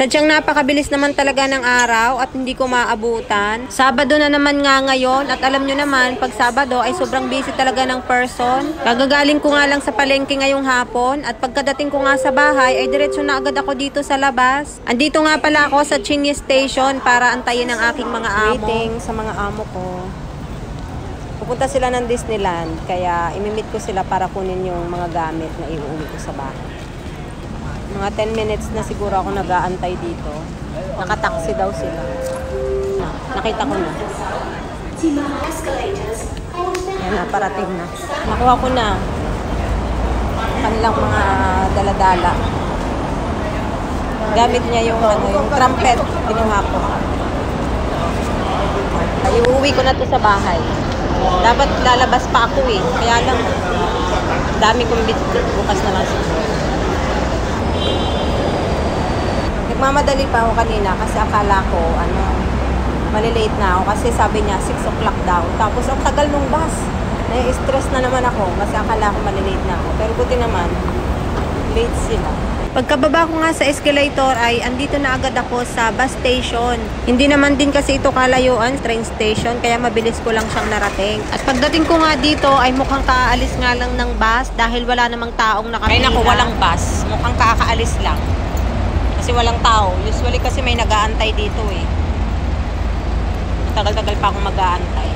Sadyang napakabilis naman talaga ng araw at hindi ko maabutan. Sabado na naman nga ngayon at alam nyo naman, pag Sabado ay sobrang busy talaga ng person. Kagagaling ko nga lang sa palengke ngayong hapon at pagkadating ko nga sa bahay ay diretso na agad ako dito sa labas. Andito nga pala ako sa Chingy Station para antayin ang aking mga amo. Waiting sa mga amo ko. Pupunta sila ng Disneyland, kaya imimit ko sila para kunin yung mga gamit na iuwi ko sa bahay. Mga 10 minutes na siguro ako nag-aantay dito. Nakataksi daw sila. Nakita ko na. Yan na, parating na. Nakuha ko na kanilang mga daladala. Gamit niya yung trumpet. Kinuha ko. Iuwi ko na to sa bahay. Dapat lalabas pa ako eh. Kaya lang, dami kong bitbit. Bukas na lang siguro. Nagmamadali pa ako kanina kasi akala ko, malilate na ako. Kasi sabi niya, 6 o'clock daw. Tapos ang tagal nung bus. Nai-stress na naman ako kasi akala ko malilate na ako. Pero buti naman, late sila. Pagkababa ko nga sa escalator ay andito na agad ako sa bus station. Hindi naman din kasi ito kalayuan, train station, kaya mabilis ko lang siyang narating. At pagdating ko nga dito ay mukhang kaalis nga lang ng bus dahil wala namang taong nakapila. Ay naku, walang bus. Mukhang kakaalis lang. Kasi walang tao. Usually kasi may nag-aantay dito eh. Tagal-tagal pa akong mag-aantay.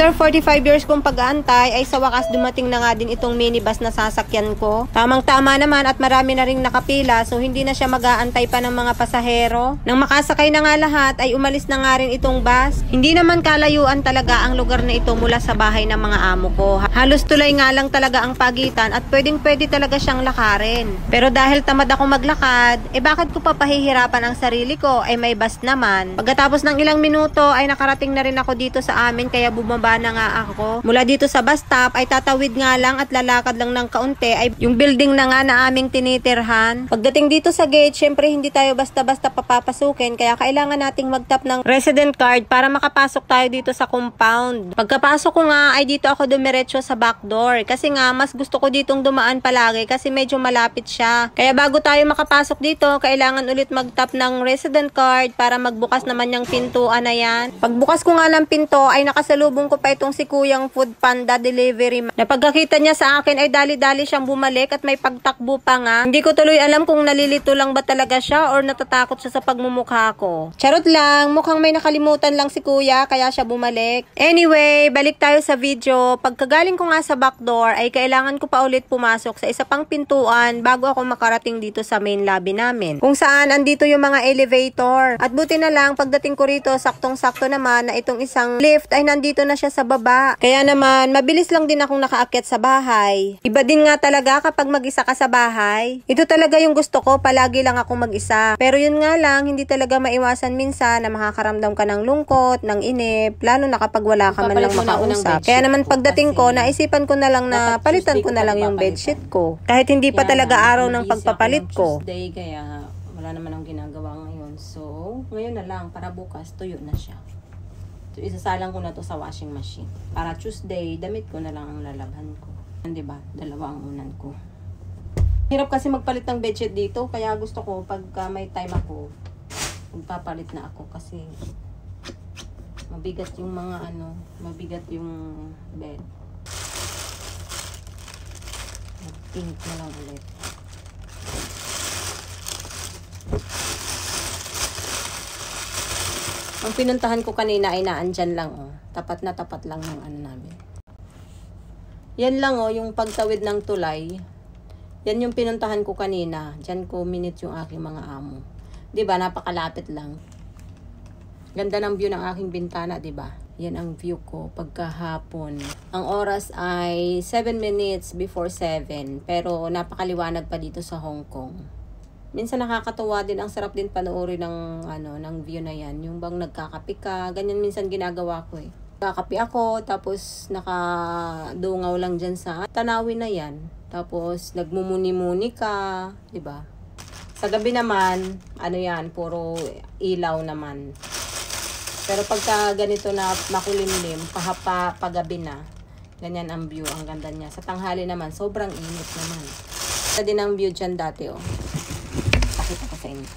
After 45 years kong pag-aantay ay sa wakas dumating na nga din itong minibus na sasakyan ko. Tamang-tama naman at marami na ring nakapila so hindi na siya mag-aantay pa ng mga pasahero. Nang makasakay na nga lahat ay umalis na nga rin itong bus. Hindi naman kalayuan talaga ang lugar na ito mula sa bahay ng mga amo ko. Halos tulay nga lang talaga ang pagitan at pwedeng-pwede talaga siyang lakarin. Pero dahil tamad ako maglakad, bakit ko papahihirapan ang sarili ko? May bus naman. Pagkatapos ng ilang minuto ay nakarating na rin ako dito sa amin kaya bumaba na nga ako. Mula dito sa bus stop ay tatawid nga lang at lalakad lang ng kaunti ay yung building na nga na aming tinitirhan. Pagdating dito sa gate, syempre hindi tayo basta-basta papapasukin kaya kailangan nating mag-tap ng resident card para makapasok tayo dito sa compound. Pagkapasok ko nga ay dito ako dumiretso sa back door kasi nga mas gusto ko ditong dumaan palagi kasi medyo malapit siya. Kaya bago tayo makapasok dito, kailangan ulit mag-tap ng resident card para magbukas naman yung pintuan na yan. Pagbukas ko nga ng pinto ay nakasalubong ko pa itong si Kuyang Food Panda Delivery. Napagkakita niya sa akin ay dali-dali siyang bumalik at may pagtakbo pa nga. Hindi ko tuloy alam kung nalilito lang ba talaga siya or natatakot siya sa pagmumukha ko. Charot lang, mukhang may nakalimutan lang si Kuya kaya siya bumalik. Anyway, balik tayo sa video. Pagkagaling ko nga sa back door ay kailangan ko pa ulit pumasok sa isa pang pintuan bago ako makarating dito sa main lobby namin. Kung saan andito yung mga elevator. At buti na lang pagdating ko rito, saktong-sakto naman na itong isang lift ay nandito na siya sa baba. Kaya naman, mabilis lang din akong nakaakyat sa bahay. Iba din nga talaga kapag mag-isa ka sa bahay. Ito talaga yung gusto ko, palagi lang akong mag-isa. Pero yun nga lang, hindi talaga maiwasan minsan na makakaramdam ka ng lungkot, ng inip, lalo na kapag wala ka man lang makausap. Kaya naman pagdating ko, naisipan ko na lang na palitan ko na lang yung bedsheet ko. Kahit hindi pa talaga araw ng pagpapalit ko. Tuesday, kaya wala naman akong ginagawa ngayon. So, ngayon na lang, para bukas, tuyo na siya. So, isasalang ko na to sa washing machine. Para Tuesday, damit ko na lang ang lalabhan ko. Diba? Dalawa ang unan ko. Hirap kasi magpalit ng bedsheet dito. Kaya gusto ko, pagka may time ako, magpapalit na ako. Kasi, mabigat yung mga mabigat yung bed. Pink na lang ulit. Ang pinuntahan ko kanina ay naandyan lang, Tapat na tapat lang ng namin. Yan lang, yung pagtawid ng tulay. Yan yung pinuntahan ko kanina. Diyan ko minute yung aking mga amo. 'Di ba? Napakalapit lang. Ganda ng view ng aking bintana, 'di ba? Yan ang view ko pagkahapon. Ang oras ay 7 minutes before 7. Pero napakaliwanag pa dito sa Hong Kong. Minsan nakakatuwa din, ang sarap din panoorin ng ng view na yan. Yung bang nagkakape ka, ganyan minsan ginagawa ko eh. Kakape ako, tapos nakadungaw lang dyan sa tanawin na yan. Tapos nagmumuni-muni ka, 'di ba? Sa gabi naman, yan, puro ilaw naman. Pero pagka ganito na makulimlim, pagabi na, ganyan ang view, ang ganda niya. Sa tanghali naman, sobrang init naman. Ito din ang view dyan dati, Pakita ko sa inyo.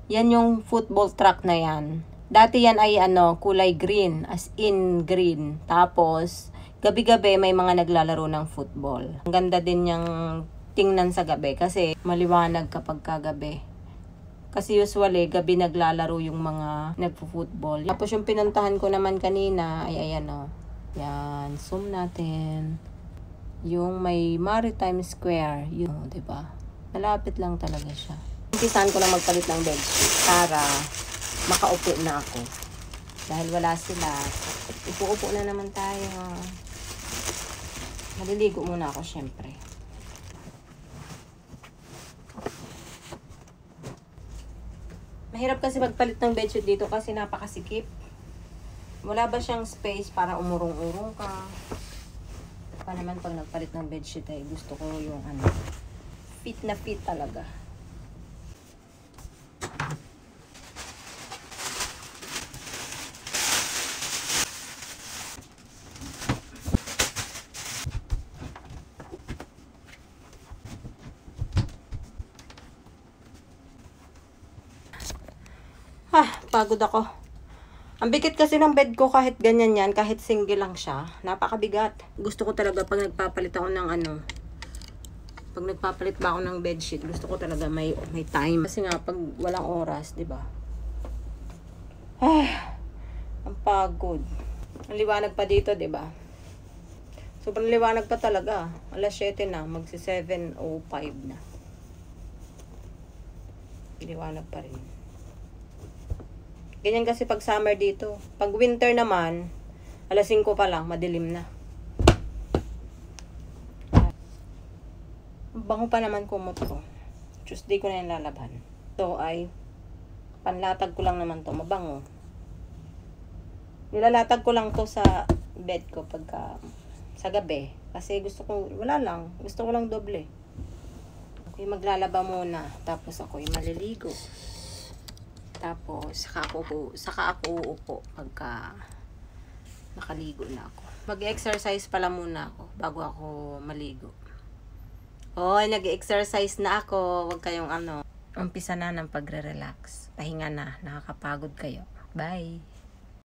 Yan yung football track na yan. Dati yan ay kulay green, as in green. Tapos, gabi-gabi may mga naglalaro ng football. Ang ganda din yung tingnan sa gabi kasi maliwanag kapag kagabi. Kasi usually, gabi naglalaro yung mga nagpo-football. Tapos yung pinuntahan ko naman kanina ay ayan o. Yan, zoom natin. Yung may Maritime Square. Yun, diba? Malapit lang talaga siya. Umpisahan ko na magpalit ng bedsheet para makaupo na ako. Dahil wala sila. Upo-upo na naman tayo. Maliligo muna ako syempre. Mahirap kasi magpalit ng bedsheet dito kasi napakasikip. Wala ba siyang space para umurong-urong ka? Pa naman pag nagpalit ng bedsheet ay gusto ko yung fit na fit talaga. Pagod ako. Ang bigat kasi ng bed ko kahit ganyan yan, kahit single lang siya. Napakabigat. Gusto ko talaga pag nagpapalit ako ng pag nagpapalit ba ako ng bedsheet, gusto ko talaga may time. Kasi nga, pag walang oras, di ba? Ang pagod. Ang liwanag pa dito, di ba? Sobrang liwanag pa talaga. Alas 7 na, magsi 7:05 na. Liwanag pa rin. Ganyan kasi pag summer dito. Pag winter naman, alas 5 pa lang, madilim na. Bango pa naman kumot ko. Tuesday ko na yung lalaban. So ay, panlatag ko lang naman to, mabango. Nilalatag ko lang to sa bed ko pagka sa gabi. Kasi gusto ko, wala lang. Gusto ko lang doble. Ako'y maglalaba muna. Tapos ako'y maliligo. Tapos, saka ako uupo pagka nakaligo na ako. Mag-exercise pala muna ako bago ako maligo. Hoy, nag-exercise na ako. Huwag kayong umpisa na ng pagre-relax. Pahinga na. Nakakapagod kayo. Bye!